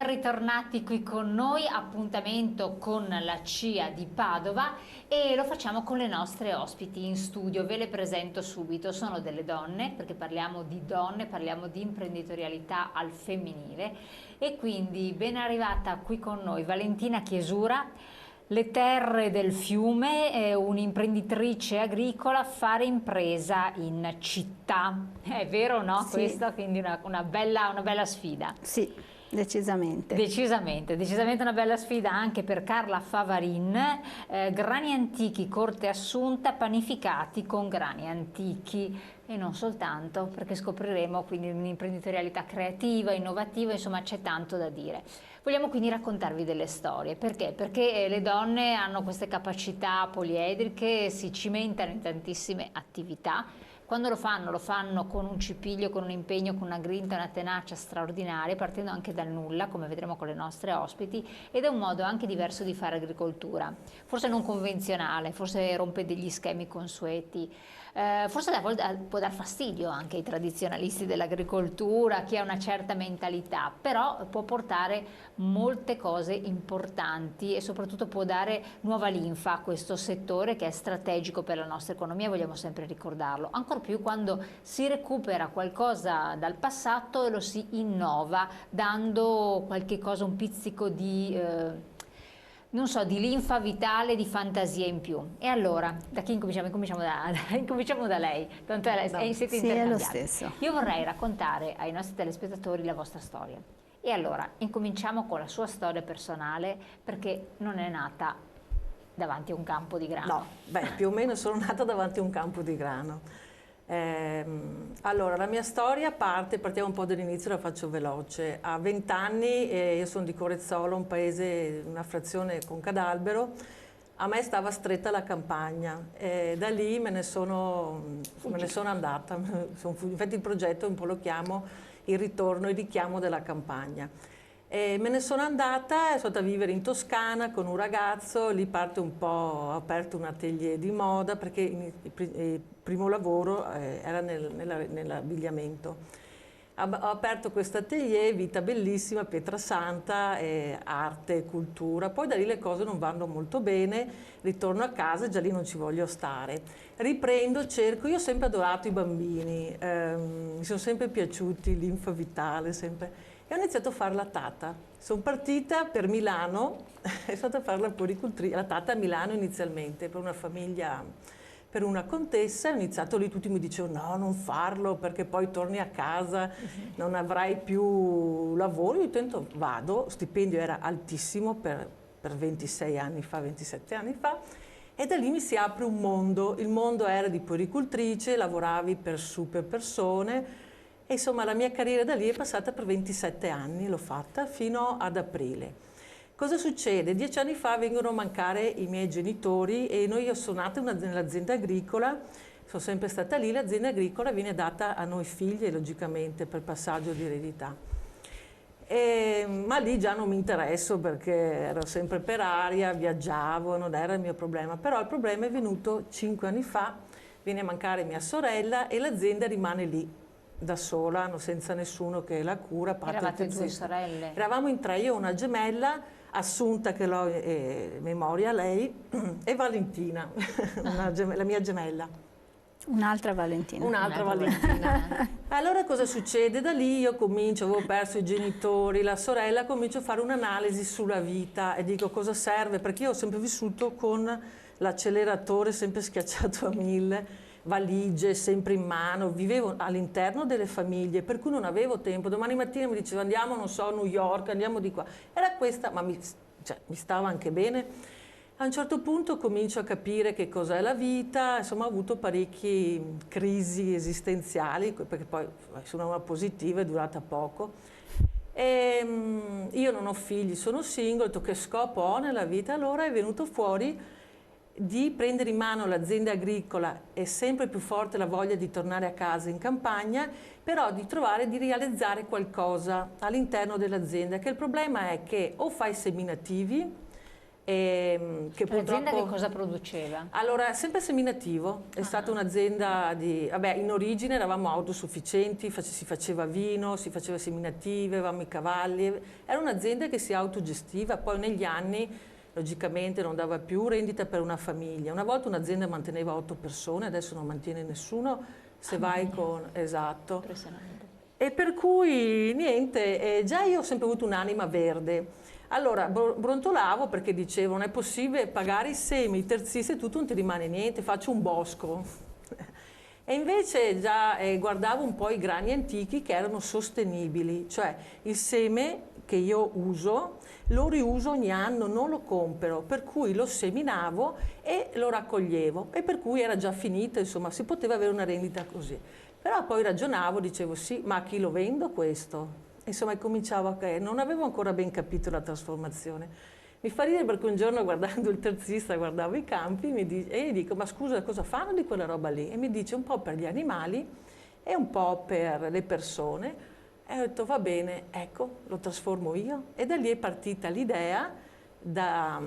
Ritornati qui con noi, appuntamento con la CIA di Padova e lo facciamo con le nostre ospiti in studio. Ve le presento subito, sono delle donne, perché parliamo di donne, parliamo di imprenditorialità al femminile e quindi ben arrivata qui con noi Valentina Chiesura. Le terre del fiume, è un'imprenditrice agricola, fare impresa in città. È vero o no Sì, questo? Quindi una bella sfida. sì, decisamente. Decisamente, decisamente una bella sfida anche per Carla Favarin, grani antichi, corte assunta, panificati con grani antichi e non soltanto, perché scopriremo quindi un'imprenditorialità creativa, innovativa, insomma c'è tanto da dire. Vogliamo quindi raccontarvi delle storie, perché? Perché le donne hanno queste capacità poliedriche, si cimentano in tantissime attività. Quando lo fanno con un cipiglio, con un impegno, con una grinta, una tenacia straordinaria, partendo anche dal nulla, come vedremo con le nostre ospiti, ed è un modo anche diverso di fare agricoltura, forse non convenzionale, forse rompe degli schemi consueti, forse a volte può dar fastidio anche ai tradizionalisti dell'agricoltura, chi ha una certa mentalità, però può portare molte cose importanti e soprattutto può dare nuova linfa a questo settore che è strategico per la nostra economia, vogliamo sempre ricordarlo, ancor più quando si recupera qualcosa dal passato e lo si innova dando qualche cosa, un pizzico di non so, di linfa vitale, di fantasia in più. E allora, da chi incominciamo? Incominciamo da lei, tanto siete Sì, è lo intercambiati. stesso. Io vorrei raccontare ai nostri telespettatori la vostra storia. E allora, incominciamo con la sua storia personale, perché non è nata davanti a un campo di grano. No, beh, più o meno sono nata davanti a un campo di grano. Allora, la mia storia partiamo un po' dall'inizio, la faccio veloce. A 20 anni, io sono di Corezzolo, un paese, una frazione con Cadalbero, a me stava stretta la campagna e da lì me ne sono andata. Infatti il progetto un po' lo chiamo il ritorno, il richiamo della campagna. E me ne sono andata, sono andata a vivere in Toscana con un ragazzo, lì parte un po', ho aperto un atelier di moda perché il primo lavoro era nell'abbigliamento. Ho aperto questo atelier, vita bellissima, Pietrasanta, arte, cultura, poi da lì le cose non vanno molto bene, ritorno a casa e già lì non ci voglio stare. Riprendo, cerco, io ho sempre adorato i bambini, mi sono sempre piaciuti, linfa vitale, sempre. E ho iniziato a fare la tata. Sono partita per Milano e sono andata a fare la puericultrice, la tata a Milano inizialmente, per una famiglia, per una contessa. Ho iniziato lì, tutti mi dicevano no, non farlo perché poi torni a casa, non avrai più lavoro. Io intento, vado, stipendio era altissimo per 26 anni fa, 27 anni fa, e da lì mi si apre un mondo. Il mondo era di puericultrice, lavoravi per super persone. E insomma la mia carriera da lì è passata per 27 anni, l'ho fatta fino ad aprile. Cosa succede? 10 anni fa vengono a mancare i miei genitori e io sono nata nell'azienda agricola, sono sempre stata lì, l'azienda agricola viene data a noi figli, logicamente, per passaggio di eredità. Ma lì già non mi interesso perché ero sempre per aria, viaggiavo, non era il mio problema. Però il problema è venuto 5 anni fa, viene a mancare mia sorella e l'azienda rimane lì da sola, senza nessuno che la cura. Eravate due sorelle? Eravamo in tre, io ho una gemella, Assunta che l'ho memoria lei, e Valentina, la mia gemella. Un'altra Valentina. Un'altra Valentina. Allora cosa succede? Da lì io comincio, avevo perso i genitori, la sorella, comincio a fare un'analisi sulla vita e dico cosa serve, perché io ho sempre vissuto con l'acceleratore sempre schiacciato a 1000, valigie sempre in mano, vivevo all'interno delle famiglie, per cui non avevo tempo. Domani mattina mi diceva andiamo, non so, a New York, andiamo di qua. Era questa, ma mi stava anche bene. A un certo punto comincio a capire che cos'è la vita, insomma ho avuto parecchie crisi esistenziali, perché poi sono una positiva, è durata poco. E, io non ho figli, sono single, ho detto che scopo ho nella vita, allora è venuto fuori di prendere in mano l'azienda agricola. È sempre più forte la voglia di tornare a casa in campagna, però di trovare, di realizzare qualcosa all'interno dell'azienda, che il problema è che o fai seminativi, che L'azienda purtroppo... che cosa produceva? Allora, sempre seminativo, è stata un'azienda di... Vabbè, in origine eravamo autosufficienti, si faceva vino, si faceva seminative, avevamo i cavalli, era un'azienda che si autogestiva, poi negli anni logicamente non dava più rendita per una famiglia. Una volta un'azienda manteneva 8 persone, adesso non mantiene nessuno, se vai con... Esatto. Impressionante. E per cui niente, già io ho sempre avuto un'anima verde. Allora brontolavo perché dicevo non è possibile pagare i semi, i terzisti e tutto, non ti rimane niente, faccio un bosco. E invece già guardavo un po' i grani antichi che erano sostenibili, cioè il seme che io uso lo riuso ogni anno, non lo compro, per cui lo seminavo e lo raccoglievo e per cui era già finito, insomma si poteva avere una rendita così. Però poi ragionavo, dicevo sì, ma a chi lo vendo questo? Insomma, cominciavo non avevo ancora ben capito la trasformazione. Mi fa ridere perché un giorno guardando il terzista, guardavo i campi e gli dico, ma scusa, cosa fanno di quella roba lì? E mi dice un po' per gli animali e un po' per le persone. E ho detto, va bene, ecco, lo trasformo io. E da lì è partita l'idea da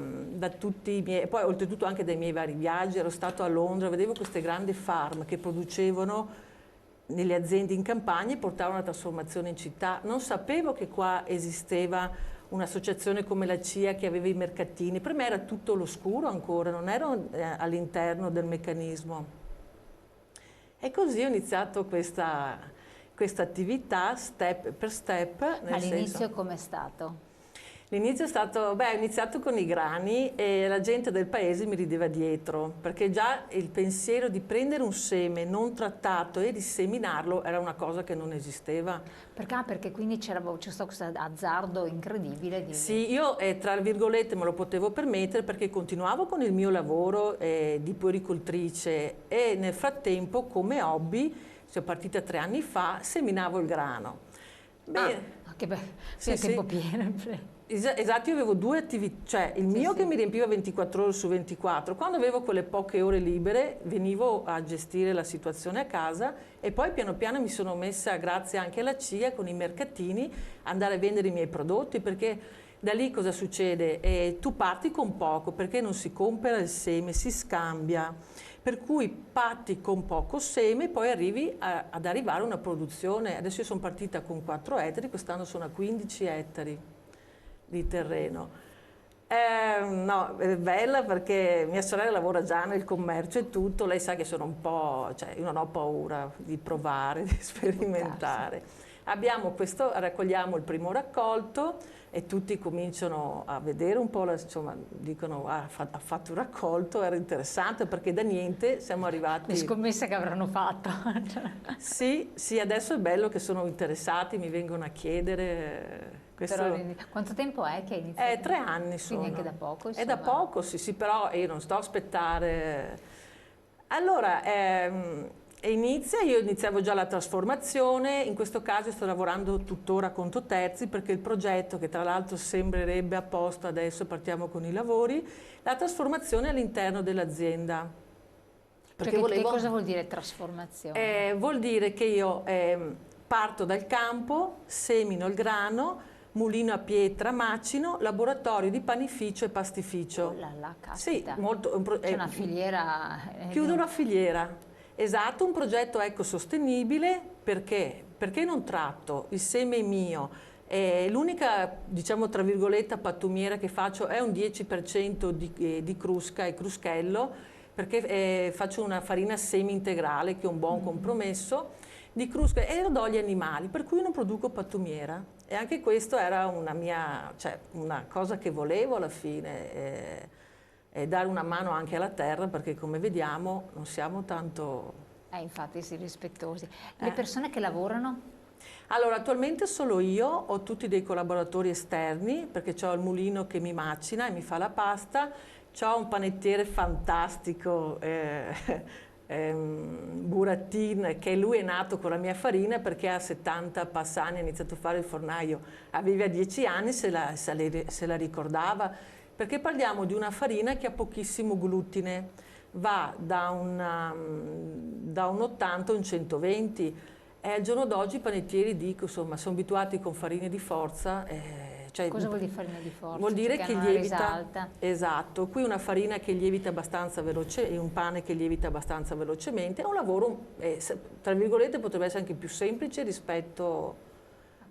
tutti i miei, poi oltretutto anche dai miei vari viaggi, ero stato a Londra, vedevo queste grandi farm che producevano nelle aziende in campagna e portavano la trasformazione in città. Non sapevo che qua esisteva un'associazione come la CIA che aveva i mercatini, per me era tutto all'oscuro ancora, non ero all'interno del meccanismo. E così ho iniziato questa attività step per step. All'inizio com'è stato? L'inizio è stato, ho iniziato con i grani e la gente del paese mi rideva dietro, perché già il pensiero di prendere un seme non trattato e di seminarlo era una cosa che non esisteva. Perché quindi c'è stato questo azzardo incredibile di... Sì, io tra virgolette me lo potevo permettere perché continuavo con il mio lavoro di puericoltrice e nel frattempo come hobby, sono partita 3 anni fa, seminavo il grano. Bene. Che bello, Sì, a tempo sì. pieno. Esatto, io avevo 2 attività, cioè il mio che mi riempiva 24 ore su 24, quando avevo quelle poche ore libere venivo a gestire la situazione a casa e poi piano piano mi sono messa, grazie anche alla CIA, con i mercatini, andare a vendere i miei prodotti, perché da lì cosa succede? Tu parti con poco, perché non si compra il seme, si scambia, per cui parti con poco seme e poi arrivi ad arrivare a una produzione. Adesso io sono partita con 4 ettari, quest'anno sono a 15 ettari di terreno. No, è bella perché mia sorella lavora già nel commercio e tutto, lei sa che sono un po', cioè io non ho paura di provare, di sperimentare. Abbiamo questo, raccogliamo il primo raccolto e tutti cominciano a vedere un po', insomma, dicono ha fatto un raccolto, era interessante perché da niente siamo arrivati... Le scommesse che avranno fatto. Sì, adesso è bello che sono interessati, mi vengono a chiedere... Però, quanto tempo è che hai iniziato? 3 anni sono. Quindi anche da poco, insomma. È da poco, sì, però io non sto a aspettare. Allora, io iniziavo già la trasformazione, in questo caso sto lavorando tuttora con Toterzi perché il progetto, che tra l'altro sembrerebbe a posto, adesso partiamo con i lavori, la trasformazione all'interno dell'azienda. Perché che cosa vuol dire trasformazione? Vuol dire che io parto dal campo, semino il grano, mulino a pietra, macino, laboratorio di panificio e pastificio. Oh là là, caspita. Sì, molto. C'è una filiera. Chiudo una filiera. Esatto, un progetto ecosostenibile perché non tratto il seme mio. L'unica, diciamo tra virgolette, pattumiera che faccio è un 10% di crusca e cruschello, perché faccio una farina semi-integrale che è un buon compromesso di crusca e lo do agli animali, per cui non produco pattumiera. E anche questo era una cosa che volevo alla fine, dare una mano anche alla terra, perché come vediamo non siamo tanto... Infatti sì, rispettosi. Le persone che lavorano? Allora, attualmente solo io, ho tutti dei collaboratori esterni, perché ho il mulino che mi macina e mi fa la pasta, ho un panettiere fantastico, Buratin, che lui è nato con la mia farina perché a 70 passani ha iniziato a fare il fornaio, aveva 10 anni, se la ricordava, perché parliamo di una farina che ha pochissimo glutine, va da un 80 a un 120 e al giorno d'oggi i panettieri, dico, insomma, sono abituati con farine di forza, cioè, Cosa vuol dire farina di forza? vuol dire Cioè che non lievita, risalta. esatto, qui una farina che lievita abbastanza veloce e un pane che lievita abbastanza velocemente, è un lavoro, tra virgolette, potrebbe essere anche più semplice rispetto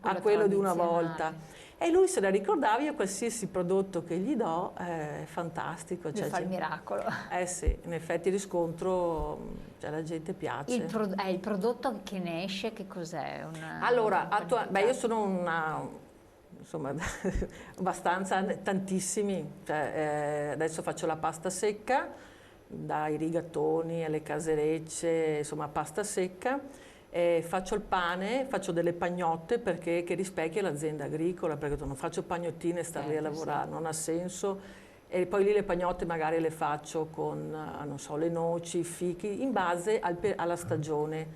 a quello di una volta. E lui se la ricordava, io qualsiasi prodotto che gli do è fantastico. Lui fa il miracolo. Sì, in effetti riscontro, cioè, la gente piace. Il prodotto che ne esce, che cos'è? Allora, io sono insomma, abbastanza, tantissimi. Cioè, adesso faccio la pasta secca, dai rigatoni alle caserecce, insomma, pasta secca. Faccio il pane, faccio delle pagnotte che rispecchia l'azienda agricola, perché non faccio pagnottine e stare lì a lavorare, non ha senso. E poi lì le pagnotte magari le faccio con, non so, le noci, i fichi, in base alla stagione.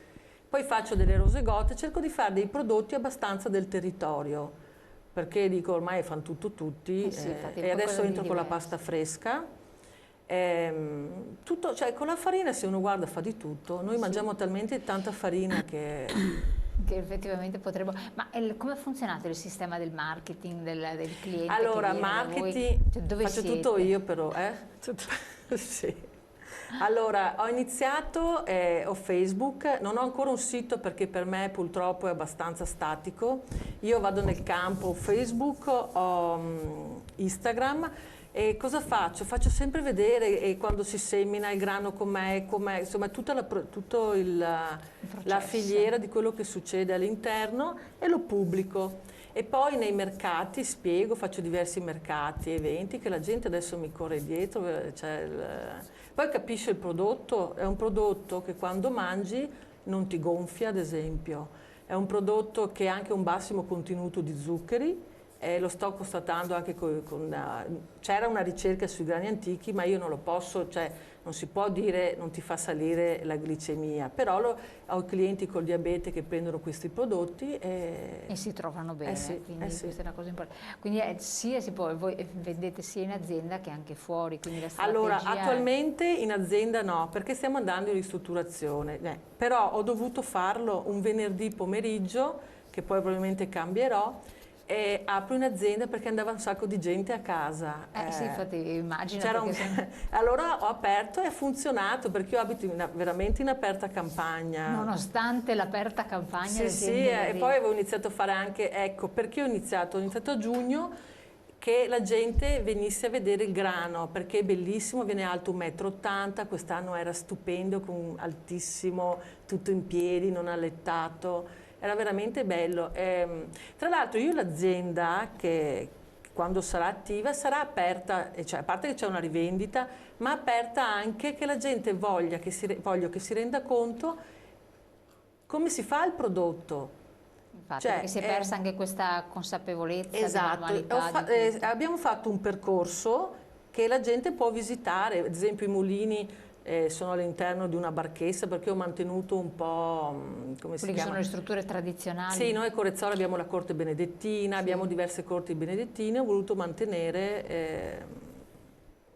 Poi faccio delle rosegote, cerco di fare dei prodotti abbastanza del territorio, perché dico ormai fanno tutto tutti, e adesso entro con la pasta fresca. Tutto, cioè, con la farina, se uno guarda, fa di tutto. Noi mangiamo talmente tanta farina che effettivamente potremmo. Ma come ha funzionato il sistema del marketing del cliente? Allora, marketing, cioè, dove faccio siete? tutto io però, sì. Allora, ho iniziato, ho Facebook, non ho ancora un sito perché per me purtroppo è abbastanza statico. Io vado nel campo Facebook, ho Instagram. E cosa faccio? Faccio sempre vedere quando si semina il grano com'è, insomma tutta la filiera di quello che succede all'interno, e lo pubblico. E poi nei mercati spiego, faccio diversi mercati, eventi che la gente adesso mi corre dietro. Poi capisce il prodotto, è un prodotto che quando mangi non ti gonfia, ad esempio. È un prodotto che ha anche un bassimo contenuto di zuccheri. Lo sto constatando anche c'era una ricerca sui grani antichi, ma io non lo posso, cioè non si può dire non ti fa salire la glicemia, però ho clienti col diabete che prendono questi prodotti e si trovano bene, quindi questa è una cosa importante. Quindi voi vendete sia in azienda che anche fuori, quindi la strategia Allora, attualmente in azienda no, perché stiamo andando in ristrutturazione, però ho dovuto farlo un venerdì pomeriggio, che poi probabilmente cambierò, e apro in azienda perché andava un sacco di gente a casa. Sì, infatti immagino. Allora ho aperto e ha funzionato, perché io abito veramente in aperta campagna. Nonostante l'aperta campagna. Sì, e poi avevo iniziato a fare anche, ecco, perché ho iniziato a giugno, che la gente venisse a vedere il grano, perché è bellissimo, viene alto 1,80 m, quest'anno era stupendo, altissimo, tutto in piedi, non allettato. Era veramente bello. Tra l'altro io l'azienda, che quando sarà attiva, sarà aperta, cioè, a parte che c'è una rivendita, ma aperta anche che la gente voglia che si renda conto come si fa il prodotto. Infatti, perché si è persa anche questa consapevolezza. Esatto. Abbiamo fatto un percorso che la gente può visitare, ad esempio i mulini. Sono all'interno di una barchessa, perché ho mantenuto un po', come si chiama? Sono le strutture tradizionali. Sì, noi a Corezzola abbiamo la corte benedettina, abbiamo diverse corti benedettine, ho voluto mantenere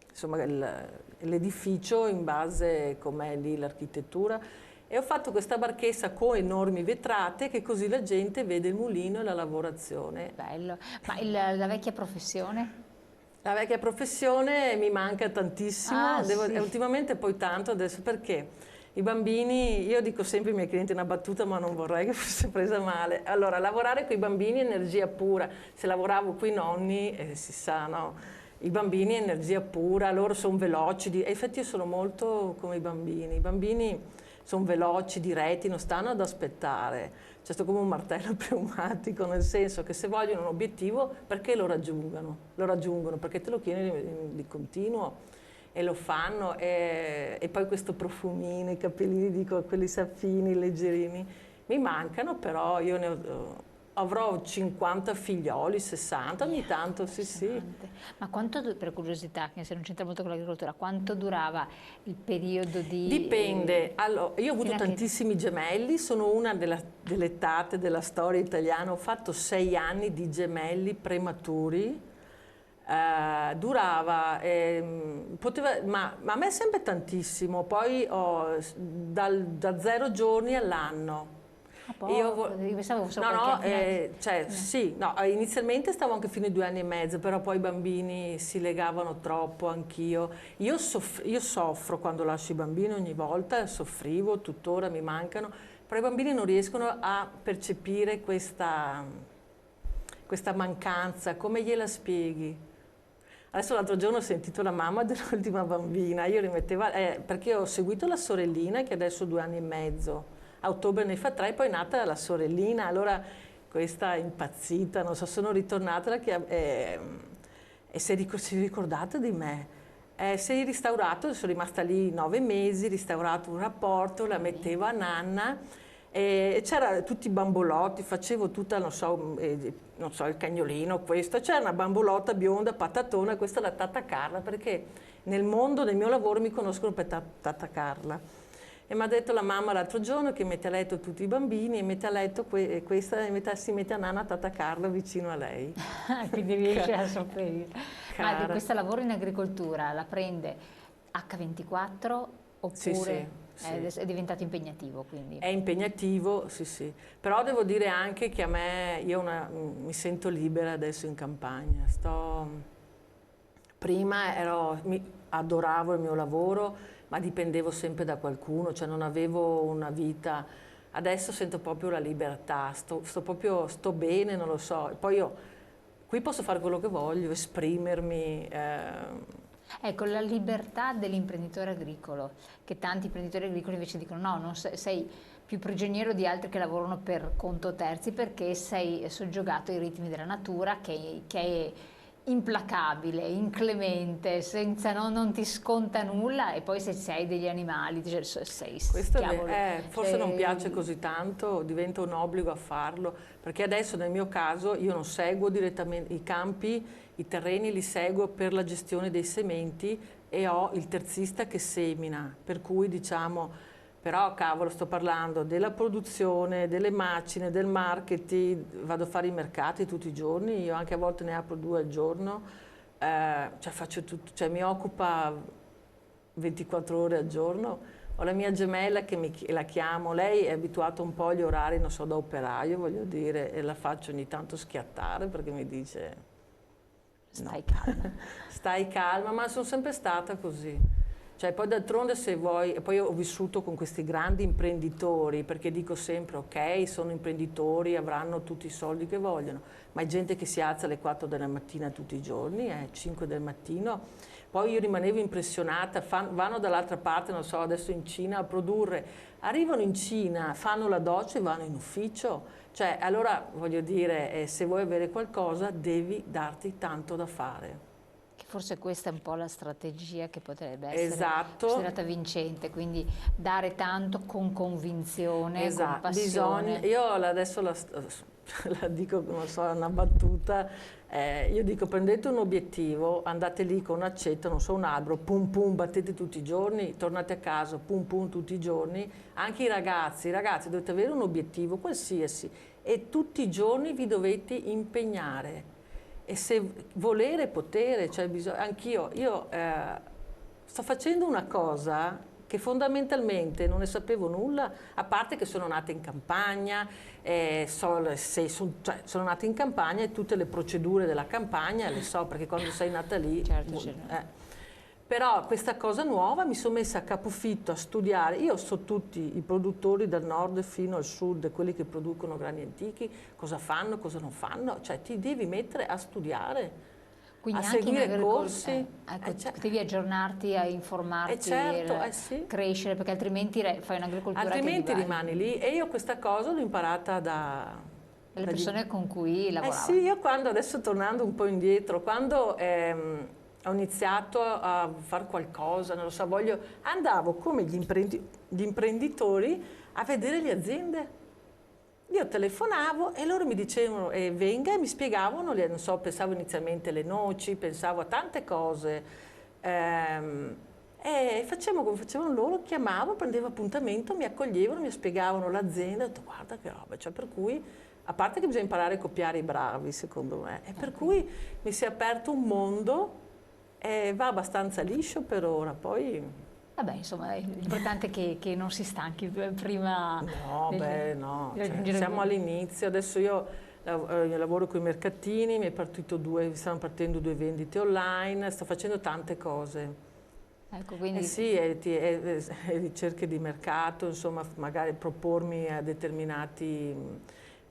insomma, l'edificio in base com'è lì l'architettura, e ho fatto questa barchessa con enormi vetrate, che così la gente vede il mulino e la lavorazione. Bello. Ma la vecchia professione? La vecchia professione mi manca tantissimo, ultimamente poi tanto adesso, perché i bambini, io dico sempre ai miei clienti una battuta, ma non vorrei che fosse presa male. Allora, lavorare con i bambini è energia pura. Se lavoravo con i nonni, si sa, no? I bambini è energia pura, loro sono veloci, e infatti io sono molto come i bambini sono veloci, diretti, non stanno ad aspettare. Cioè, sto come un martello pneumatico, nel senso che se vogliono un obiettivo, perché lo raggiungono? Lo raggiungono perché te lo chiedi di continuo, e lo fanno. E poi questo profumino, i capellini, dico, quelli saffini, leggerini, mi mancano, però io avrò 50 figlioli, 60, ogni tanto, sì. Ma quanto, per curiosità, che se non c'entra molto con l'agricoltura, quanto durava il periodo di... Dipende. Allora, io ho avuto tantissimi gemelli, sono una delle tate della storia italiana, ho fatto 6 anni di gemelli prematuri, durava, ma a me è sempre tantissimo, poi da 0 giorni all'anno. A poco, io pensavo fossero No, qualche anno. cioè, sì, no, inizialmente stavo anche fino ai 2 anni e mezzo, però poi i bambini si legavano troppo, anch'io. Io soffro quando lascio i bambini ogni volta, soffrivo, tuttora mi mancano, però i bambini non riescono a percepire questa mancanza, come gliela spieghi? Adesso l'altro giorno ho sentito la mamma dell'ultima bambina, io rimetteva, perché ho seguito la sorellina che adesso ha 2 anni e mezzo, a ottobre ne fa 3 e poi è nata la sorellina, allora questa è impazzita, non so, sono ritornata e si è ricordata di me. Si è restaurato, sono rimasta lì 9 mesi, restaurato un rapporto, la mettevo a nanna e c'era tutti i bambolotti, facevo tutta, non so, il cagnolino, questo, c'era una bambolotta bionda, patatona, questa è la Tata Carla, perché nel mondo del mio lavoro mi conoscono per Tata Carla. E mi ha detto la mamma l'altro giorno che mette a letto tutti i bambini e mette a letto questa e si mette a nanna Tata Carla vicino a lei. Quindi riesce a sopperire. Ma di questo lavoro in agricoltura la prende H24 oppure sì. È diventato impegnativo? Quindi. È impegnativo, sì. Però devo dire anche che a me, mi sento libera adesso in campagna. Prima adoravo il mio lavoro, ma dipendevo sempre da qualcuno, cioè non avevo una vita. Adesso sento proprio la libertà, sto bene, non lo so. E poi qui posso fare quello che voglio, esprimermi. Ecco, la libertà dell'imprenditore agricolo, che tanti imprenditori agricoli invece dicono no, non sei più prigioniero di altri che lavorano per conto terzi perché sei soggiogato ai ritmi della natura che è implacabile, inclemente, non ti sconta nulla e poi se hai degli animali sei schiavo. Forse non piace così tanto, diventa un obbligo a farlo, perché adesso nel mio caso io non seguo direttamente i campi, i terreni li seguo per la gestione dei sementi e ho il terzista che semina, per cui diciamo, però cavolo sto parlando della produzione, delle macine, del marketing, vado a fare i mercati tutti i giorni, io anche a volte ne apro 2 al giorno, cioè faccio tutto, cioè mi occupa 24 ore al giorno. Ho la mia gemella che la chiamo, lei è abituata un po' agli orari, non so, da operaio, voglio dire, e la faccio ogni tanto schiattare perché mi dice stai calma. Stai calma, ma sono sempre stata così. Cioè, poi d'altronde se vuoi, e poi ho vissuto con questi grandi imprenditori, perché dico sempre, ok, sono imprenditori, avranno tutti i soldi che vogliono, ma è gente che si alza alle 4 della mattina tutti i giorni, 5 del mattino. Poi io rimanevo impressionata, vanno dall'altra parte, non so, adesso in Cina a produrre, arrivano in Cina, fanno la doccia e vanno in ufficio. Cioè, allora, voglio dire, se vuoi avere qualcosa, devi darti tanto da fare. Forse questa è un po' la strategia che potrebbe essere considerata vincente, quindi dare tanto con convinzione, con passione. Io adesso la dico, non so, è una battuta, io dico prendete un obiettivo, andate lì con un'accetta, non so, un albero, pum pum, battete tutti i giorni, tornate a casa, pum pum tutti i giorni, anche i ragazzi dovete avere un obiettivo qualsiasi e tutti i giorni vi dovete impegnare. E se volere, potere, cioè anch'io, sto facendo una cosa che fondamentalmente non ne sapevo nulla, a parte che sono nata in campagna, sono nata in campagna e tutte le procedure della campagna le so, perché quando sei nata lì... Certo. Però questa cosa nuova mi sono messa a capofitto a studiare, io so tutti i produttori dal nord fino al sud, quelli che producono grani antichi, cosa fanno, cosa non fanno, cioè ti devi mettere a studiare, quindi a anche seguire corsi. Devi aggiornarti, a informarti, sì. Crescere, perché altrimenti fai un'agricoltura altrimenti rimani lì e io questa cosa l'ho imparata dalle persone con cui lavoravo. Sì, io adesso tornando un po' indietro, quando... ho iniziato a fare qualcosa, non lo so, andavo come gli imprenditori a vedere le aziende. Io telefonavo e loro mi dicevano venga e mi spiegavano, non so, pensavo inizialmente alle noci, pensavo a tante cose. E facevamo come facevano loro, chiamavo, prendevo appuntamento, mi accoglievano, mi spiegavano l'azienda, ho detto guarda che roba, cioè per cui... A parte che bisogna imparare a copiare i bravi, secondo me, e per cui mi si è aperto un mondo. Va abbastanza liscio per ora, poi... Vabbè, insomma, l'importante è che non si stanchi prima. No, beh, no, di cioè, raggiungere siamo all'inizio, adesso io lavoro con i mercatini, mi stanno partendo 2 vendite online, sto facendo tante cose. Ecco, quindi Sì, e ricerche di mercato, insomma, magari propormi a determinati,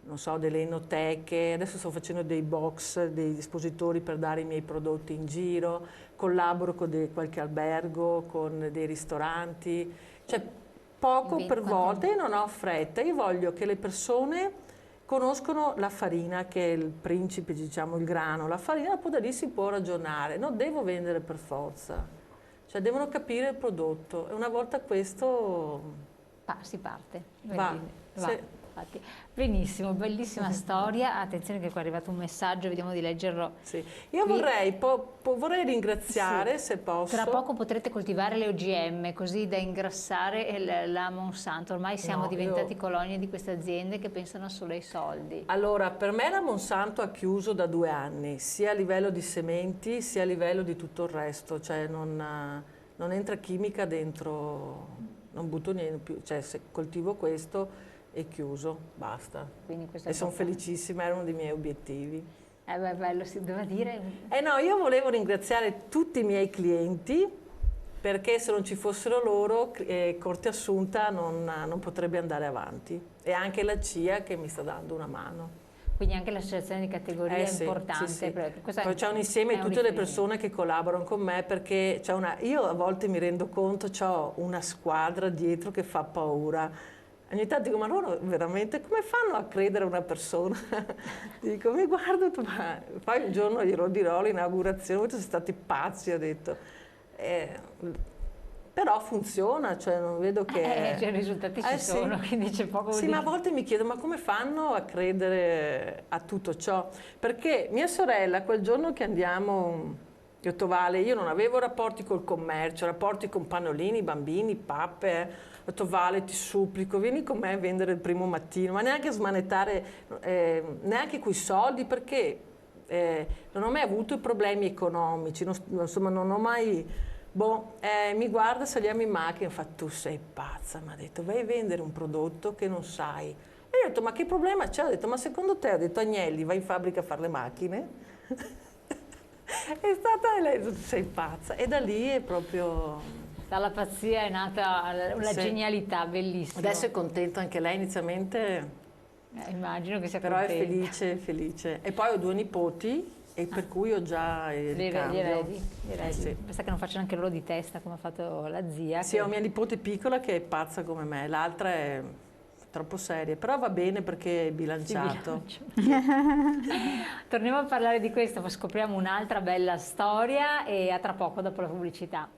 non so, delle enoteche. Adesso sto facendo dei box, dei dispositori per dare i miei prodotti in giro, collaboro con qualche albergo, con dei ristoranti, cioè poco per volta. Io non ho fretta, io voglio che le persone conoscono la farina, che è il principe, diciamo, il grano. La farina, poi da lì si può ragionare, non devo vendere per forza. Cioè devono capire il prodotto e una volta questo si parte. va. Sì. Infatti. Benissimo, bellissima storia. Attenzione che qua è arrivato un messaggio, vediamo di leggerlo. Sì. Io vorrei ringraziare, se posso. Tra poco potrete coltivare le OGM, così da ingrassare la Monsanto. Ormai siamo diventati colonie di queste aziende che pensano solo ai soldi. Allora, per me la Monsanto ha chiuso da 2 anni, sia a livello di sementi, sia a livello di tutto il resto. Cioè non entra chimica dentro, non butto niente più. Cioè se coltivo questo è chiuso, basta. E sono felicissima, era uno dei miei obiettivi. Beh, bello, si doveva dire. No, io volevo ringraziare tutti i miei clienti, perché se non ci fossero loro, Corte Assunta non potrebbe andare avanti. E anche la CIA che mi sta dando una mano. Quindi anche l'associazione di categoria è importante. Sì. Poi c'è un insieme di tutte le persone che collaborano con me, perché io a volte mi rendo conto, ho una squadra dietro che fa paura. Ogni tanto dico, ma loro veramente come fanno a credere a una persona? Dico, mi guardo, poi un giorno glielo dirò all'inaugurazione, voi siete stati pazzi, ho detto. Però funziona, cioè non vedo che... i risultati ci sono, quindi c'è poco Sì, ma a volte mi chiedo, ma come fanno a credere a tutto ciò? Perché mia sorella, quel giorno che andiamo... Io ho detto, Vale, io non avevo rapporti col commercio, rapporti con pannolini, bambini, pappe. Ho detto, Vale, ti supplico, vieni con me a vendere il primo mattino, ma neanche smanettare, neanche quei soldi, perché non ho mai avuto problemi economici, insomma, non ho mai... mi guarda, saliamo in macchina e fa, tu sei pazza, mi ha detto, vai a vendere un prodotto che non sai. E io ho detto, ma che problema c'è? Ho detto, ma secondo te, ho detto, Agnelli, vai in fabbrica a fare le macchine? È stata, e lei ha detto, tu sei pazza. E da lì è proprio... Dalla pazzia è nata la genialità, bellissima. Adesso è contenta anche lei inizialmente. Immagino che sia però contenta. Però è felice. E poi ho 2 nipoti, e per cui ho già il ricambio. Sì. Basta che non facciano anche loro di testa come ha fatto la zia. Sì, ho mia nipote piccola che è pazza come me, l'altra è troppo seria, però va bene perché è bilanciato. Torniamo a parlare di questo, poi scopriamo un'altra bella storia e a tra poco dopo la pubblicità.